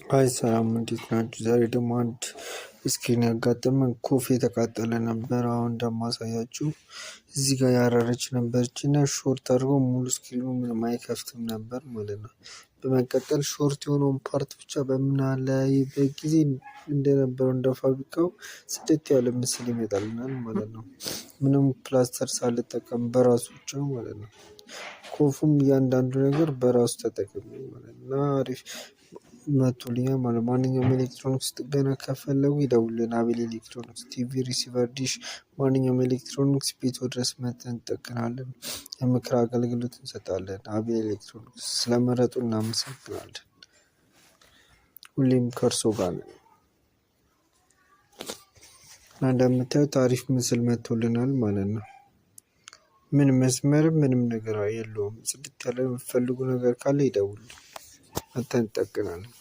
አይ ሰላም እንዴት ናችሁ? ዛሬ ደግሞ አንድ ስክሪን ያጋጠመን ኮፍ የተቃጠለ ነበር። አሁን እንደማሳያችሁ እዚህ ጋር ያረረች ነበረች እና ሾርት አድርጎ ሙሉ ስክሪኑ ምንም አይከፍትም ነበር ማለት ነው። በመቀጠል ሾርት የሆነውን ፓርት ብቻ በምናለያይበት ጊዜ እንደነበረው እንደ ፋብሪካው ጽድት ያለ ምስል ይመጣልናል ማለት ነው። ምንም ፕላስተር ሳልጠቀም በራሱ ብቻ ማለት ነው። ኮፉም እያንዳንዱ ነገር በራሱ ተጠቅሜ ማለት ነው እና አሪፍ መቶልኛል ማለት ነው። ማንኛውም ኤሌክትሮኒክስ ጥገና ከፈለጉ ይደውሉልን። አቤል ኤሌክትሮኒክስ ቲቪ፣ ሪሲቨር፣ ዲሽ ማንኛውም ኤሌክትሮኒክስ ቤትዎ ድረስ መጥተን እንጠግናለን። የምክር አገልግሎት እንሰጣለን። አቤል ኤሌክትሮኒክስ ስለመረጡ እናመሰግናለን። ሁሌም ከእርስዎ ጋር ነን እና እንደምታዩት አሪፍ ምስል መቶልናል ማለት ነው። ምን መስመርም ምንም ነገር የለውም። ጽድት ያለ የምትፈልጉ ነገር ካለ ይደውሉ፣ መጥተን እንጠግናለን።